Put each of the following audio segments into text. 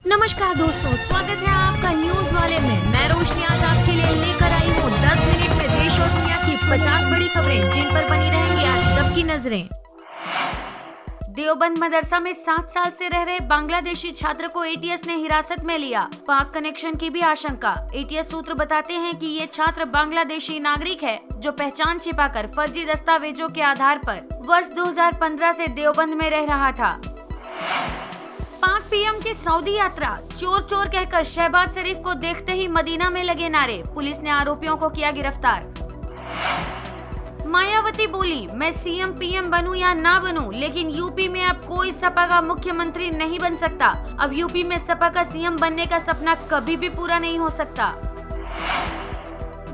नमस्कार दोस्तों, स्वागत है आपका न्यूज वाले में। मैं रोशनी आज आपके लिए लेकर आई हूँ 10 मिनट में देश और दुनिया की 50 बड़ी खबरें जिन पर बनी रहेंगी आज सबकी नजरें। देवबंद मदरसा में 7 साल से रह रहे बांग्लादेशी छात्र को एटीएस ने हिरासत में लिया। पाक कनेक्शन की भी आशंका। एटीएस सूत्र बताते हैं कि ये छात्र बांग्लादेशी नागरिक है जो पहचान छिपाकर फर्जी दस्तावेजों के आधार पर वर्ष 2015 से देवबंद में रह रहा था। पाक पीएम की सऊदी यात्रा, चोर चोर कहकर शहबाज शरीफ को देखते ही मदीना में लगे नारे। पुलिस ने आरोपियों को किया गिरफ्तार। मायावती बोली, मैं सीएम पीएम बनूं या ना बनूं, लेकिन यूपी में अब कोई सपा का मुख्यमंत्री नहीं बन सकता। अब यूपी में सपा का सीएम बनने का सपना कभी भी पूरा नहीं हो सकता।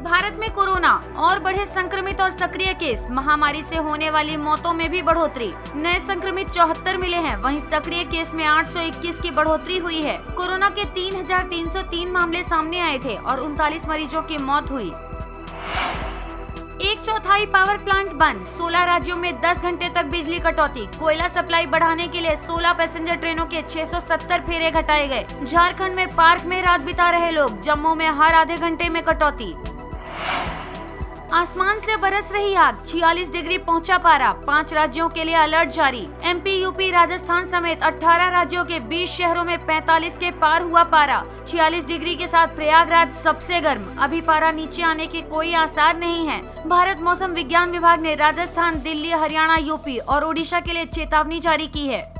भारत में कोरोना और बढ़े संक्रमित और सक्रिय केस। महामारी से होने वाली मौतों में भी बढ़ोतरी। नए संक्रमित 74 मिले हैं, वहीं सक्रिय केस में 821 की बढ़ोतरी हुई है। कोरोना के 3303 मामले सामने आए थे और 39 मरीजों की मौत हुई। 1/4 पावर प्लांट बंद। 16 राज्यों में 10 घंटे तक बिजली कटौती। कोयला सप्लाई बढ़ाने के लिए 16 पैसेंजर ट्रेनों के 670 फेरे घटाए गए। झारखंड में पार्क में रात बिता रहे लोग। जम्मू में हर आधे घंटे में कटौती। आसमान से बरस रही आग। 46 डिग्री पहुंचा पारा। 5 राज्यों के लिए अलर्ट जारी। एमपी, यूपी, राजस्थान समेत 18 राज्यों के 20 शहरों में 45 के पार हुआ पारा। 46 डिग्री के साथ प्रयागराज सबसे गर्म। अभी पारा नीचे आने के कोई आसार नहीं है। भारत मौसम विज्ञान विभाग ने राजस्थान, दिल्ली, हरियाणा, यूपी और ओडिशा के लिए चेतावनी जारी की है।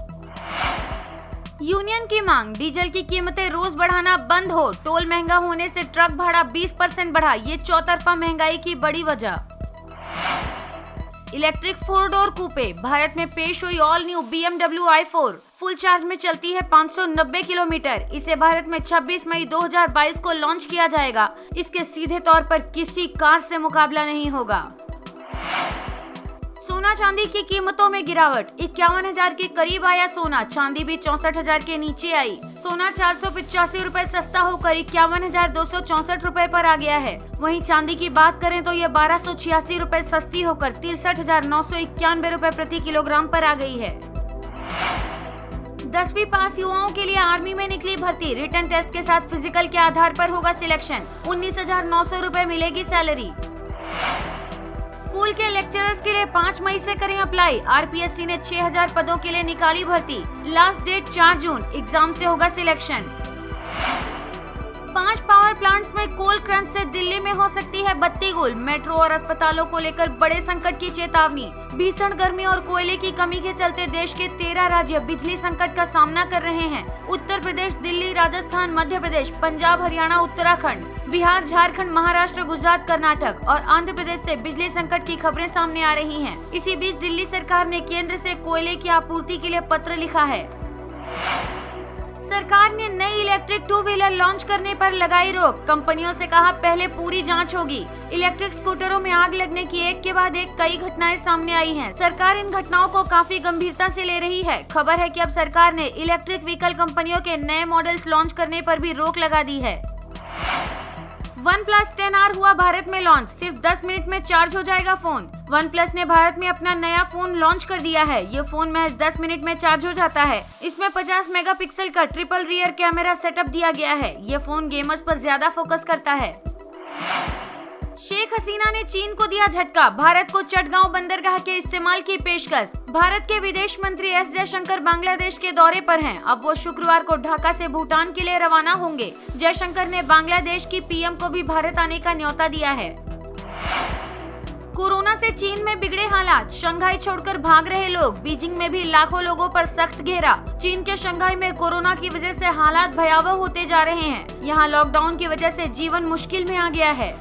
यूनियन की मांग, डीजल की कीमतें रोज बढ़ाना बंद हो। टोल महंगा होने से ट्रक भाड़ा 20% बढ़ा। ये चौतरफा महंगाई की बड़ी वजह। इलेक्ट्रिक 4 डोर कूपे। भारत में पेश हुई all new BMW i4। Full charge में चलती है 590 किलोमीटर। इसे भारत में 26 मई 2022 को लॉन्च किया जाएगा। इसके सीधे तौर पर किसी कार से मुकाबला नहीं होगा। सोना चांदी की कीमतों में गिरावट। 51,000 के करीब आया सोना। चांदी भी 64,000 के नीचे आई। सोना 485 रूपए सस्ता होकर 51,264 रूपए पर आ गया है। वहीं चांदी की बात करें तो ये 1,286 रूपए सस्ती होकर 63,991 रूपए प्रति किलोग्राम पर आ गई है। 10वीं पास युवाओं के लिए आर्मी में निकली भर्ती। रिटन टेस्ट के साथ फिजिकल के आधार पर होगा सिलेक्शन। 19,900 रूपए मिलेगी सैलरी। स्कूल के लेक्चरर्स के लिए 5 मई से करें अप्लाई। आरपीएससी ने 6,000 पदों के लिए निकाली भर्ती। लास्ट डेट 4 जून। एग्जाम से होगा सिलेक्शन। 5 पावर प्लांट्स में कोल क्रंच से दिल्ली में हो सकती है बत्ती गुल। मेट्रो और अस्पतालों को लेकर बड़े संकट की चेतावनी। भीषण गर्मी और कोयले की कमी के चलते देश के 13 राज्य बिजली संकट का सामना कर रहे हैं। उत्तर प्रदेश, दिल्ली, राजस्थान, मध्य प्रदेश, पंजाब, हरियाणा, उत्तराखंड, बिहार, झारखंड, महाराष्ट्र, गुजरात, कर्नाटक और आंध्र प्रदेश से बिजली संकट की खबरें सामने आ रही हैं। इसी बीच दिल्ली सरकार ने केंद्र से कोयले की आपूर्ति के लिए पत्र लिखा है। सरकार ने नई इलेक्ट्रिक 2 व्हीलर लॉन्च करने पर लगाई रोक। कंपनियों से कहा पहले पूरी जांच होगी। इलेक्ट्रिक स्कूटरों में आग लगने की एक के बाद एक कई घटनाएं सामने आई हैं। सरकार इन घटनाओं को काफी गंभीरता से ले रही है। खबर है कि अब सरकार ने इलेक्ट्रिक व्हीकल कंपनियों के नए मॉडल्स लॉन्च करने पर भी रोक लगा दी है। OnePlus 10R हुआ भारत में लॉन्च। सिर्फ 10 मिनट में चार्ज हो जाएगा फोन। OnePlus ने भारत में अपना नया फोन लॉन्च कर दिया है। ये फोन महज 10 मिनट में चार्ज हो जाता है। इसमें 50 मेगापिक्सल का ट्रिपल रियर कैमरा सेटअप दिया गया है। ये फोन गेमर्स पर ज्यादा फोकस करता है। शेख हसीना ने चीन को दिया झटका। भारत को चटगांव बंदरगाह के इस्तेमाल की पेशकश। भारत के विदेश मंत्री एस जयशंकर बांग्लादेश के दौरे पर हैं। अब वो शुक्रवार को ढाका से भूटान के लिए रवाना होंगे। जयशंकर ने बांग्लादेश की पीएम को भी भारत आने का न्योता दिया है। कोरोना से चीन में बिगड़े हालात। शंघाई छोड़कर भाग रहे लोग। बीजिंग में भी लाखों लोगों पर सख्त घेरा। चीन के शंघाई में कोरोना की वजह से हालात भयावह होते जा रहे हैं। यहाँ लॉकडाउन की वजह से जीवन मुश्किल में आ गया है।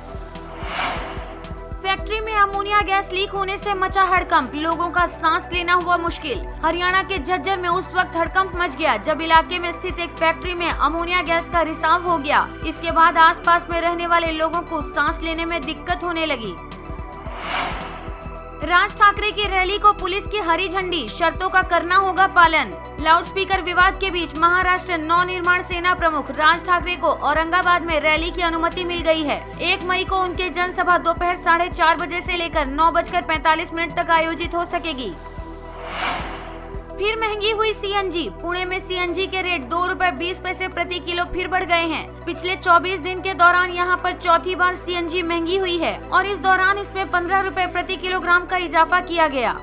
फैक्ट्री में अमोनिया गैस लीक होने से मचा हड़कंप। लोगों का सांस लेना हुआ मुश्किल। हरियाणा के झज्जर में उस वक्त हड़कंप मच गया जब इलाके में स्थित एक फैक्ट्री में अमोनिया गैस का रिसाव हो गया। इसके बाद आसपास में रहने वाले लोगों को सांस लेने में दिक्कत होने लगी। राज ठाकरे की रैली को पुलिस की हरी झंडी। शर्तों का करना होगा पालन। लाउडस्पीकर विवाद के बीच महाराष्ट्र नवनिर्माण सेना प्रमुख राज ठाकरे को औरंगाबाद में रैली की अनुमति मिल गई है। 1 मई को उनकी जनसभा दोपहर 4:30 बजे से लेकर 9:45 तक आयोजित हो सकेगी। फिर महंगी हुई सीएनजी। पुणे में सीएनजी के रेट 2 रुपए 20 पैसे प्रति किलो फिर बढ़ गए हैं। पिछले 24 दिन के दौरान यहां पर चौथी बार सीएनजी महंगी हुई है और इस दौरान इसमें 15 रुपए प्रति किलोग्राम का इजाफा किया गया।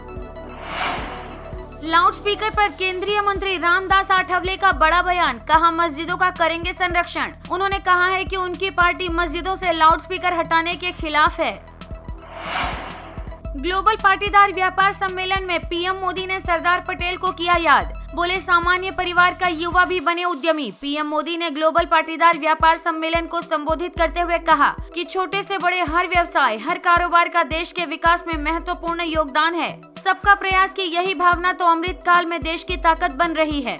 लाउडस्पीकर पर केंद्रीय मंत्री रामदास आठवले का बड़ा बयान, कहा मस्जिदों का करेंगे संरक्षण। उन्होंने कहा है कि उनकी पार्टी मस्जिदों से लाउडस्पीकर हटाने के खिलाफ है। ग्लोबल पाटीदार व्यापार सम्मेलन में पीएम मोदी ने सरदार पटेल को किया याद। बोले सामान्य परिवार का युवा भी बने उद्यमी। पीएम मोदी ने ग्लोबल पाटीदार व्यापार सम्मेलन को संबोधित करते हुए कहा कि छोटे से बड़े हर व्यवसाय, हर कारोबार का देश के विकास में महत्वपूर्ण योगदान है। सबका प्रयास की यही भावना तो अमृत काल में देश की ताकत बन रही है।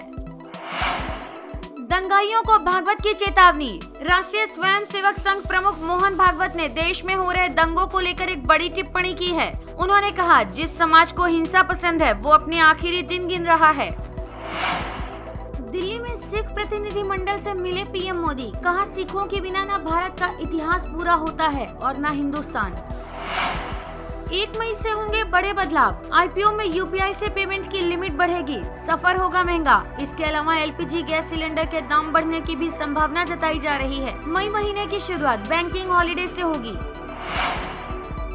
दंगाइयों को भागवत की चेतावनी। राष्ट्रीय स्वयंसेवक संघ प्रमुख मोहन भागवत ने देश में हो रहे दंगों को लेकर एक बड़ी टिप्पणी की है। उन्होंने कहा, जिस समाज को हिंसा पसंद है वो अपने आखिरी दिन गिन रहा है। दिल्ली में सिख प्रतिनिधिमंडल से मिले पीएम मोदी, कहा सिखों के बिना न भारत का इतिहास पूरा होता है और न हिंदुस्तान। 1 मई से होंगे बड़े बदलाव। आईपीओ में यूपीआई से पेमेंट की लिमिट बढ़ेगी, सफर होगा महंगा। इसके अलावा एलपीजी गैस सिलेंडर के दाम बढ़ने की भी संभावना जताई जा रही है। मई महीने की शुरुआत बैंकिंग हॉलीडे से होगी।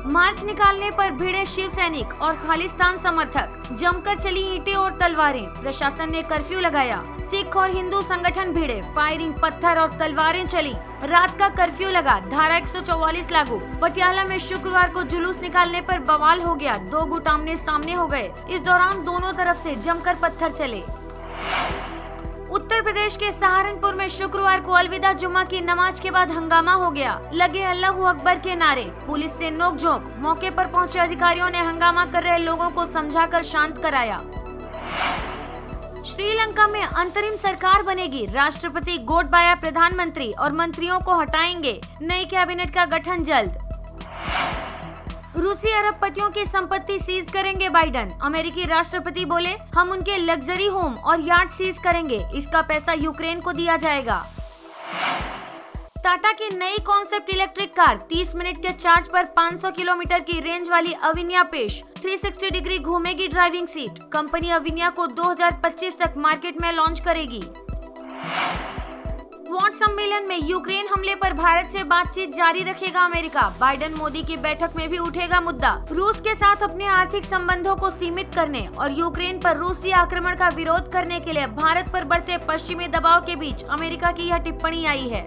मार्च निकालने पर भिड़े शिव सैनिक और खालिस्तान समर्थक, जमकर चली ईंटें और तलवारें। प्रशासन ने कर्फ्यू लगाया। सिख और हिंदू संगठन भिड़े, फायरिंग, पत्थर और तलवारें चली। रात का कर्फ्यू लगा, धारा 144 लागू। पटियाला में शुक्रवार को जुलूस निकालने पर बवाल हो गया, 2 गुट आमने सामने हो गए। इस दौरान दोनों तरफ से जमकर पत्थर चले। उत्तर प्रदेश के सहारनपुर में शुक्रवार को अलविदा जुम्मा की नमाज के बाद हंगामा हो गया। लगे अल्लाहू अकबर के नारे, पुलिस से नोकझोंक। मौके पर पहुंचे अधिकारियों ने हंगामा कर रहे लोगों को समझाकर शांत कराया। श्रीलंका में अंतरिम सरकार बनेगी। राष्ट्रपति गोटबाया प्रधानमंत्री और मंत्रियों को हटाएंगे। नई कैबिनेट का गठन जल्द। रूसी अरबपतियों की संपत्ति सीज करेंगे बाइडन। अमेरिकी राष्ट्रपति बोले, हम उनके लग्जरी होम और यार्ड सीज करेंगे। इसका पैसा यूक्रेन को दिया जाएगा। टाटा की नई कॉन्सेप्ट इलेक्ट्रिक कार 30 मिनट के चार्ज पर 500 किलोमीटर की रेंज वाली अविनिया पेश। 360 डिग्री घूमेगी ड्राइविंग सीट। कंपनी अविनिया को 2025 तक मार्केट में लॉन्च करेगी। क्वाड सम्मेलन में यूक्रेन हमले पर भारत से बातचीत जारी रखेगा अमेरिका। बाइडन मोदी की बैठक में भी उठेगा मुद्दा। रूस के साथ अपने आर्थिक संबंधों को सीमित करने और यूक्रेन पर रूसी आक्रमण का विरोध करने के लिए भारत पर बढ़ते पश्चिमी दबाव के बीच अमेरिका की यह टिप्पणी आई है।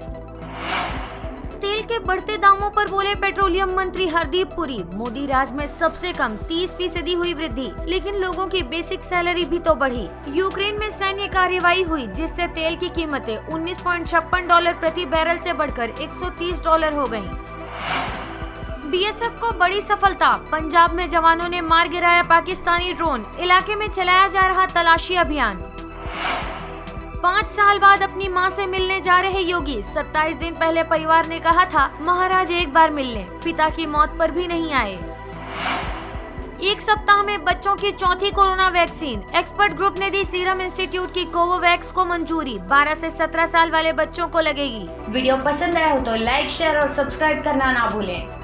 तेल के बढ़ते दामों पर बोले पेट्रोलियम मंत्री हरदीप पुरी, मोदी राज में सबसे कम 30% हुई वृद्धि, लेकिन लोगों की बेसिक सैलरी भी तो बढ़ी। यूक्रेन में सैन्य कार्रवाई हुई जिससे तेल की कीमतें $19.56 प्रति बैरल से बढ़कर $130 हो गयी। बीएसएफ को बड़ी सफलता। पंजाब में जवानों ने मार गिराया पाकिस्तानी ड्रोन। इलाके में चलाया जा रहा तलाशी अभियान। 5 साल बाद अपनी मां से मिलने जा रहे योगी। 27 दिन पहले परिवार ने कहा था महाराज एक बार मिल लें। पिता की मौत पर भी नहीं आए। 1 सप्ताह में बच्चों की चौथी कोरोना वैक्सीन। एक्सपर्ट ग्रुप ने दी सीरम इंस्टीट्यूट की कोवोवैक्स को मंजूरी। 12 से 17 साल वाले बच्चों को लगेगी। वीडियो पसंद आया हो तो लाइक, शेयर और सब्सक्राइब करना ना भूलें।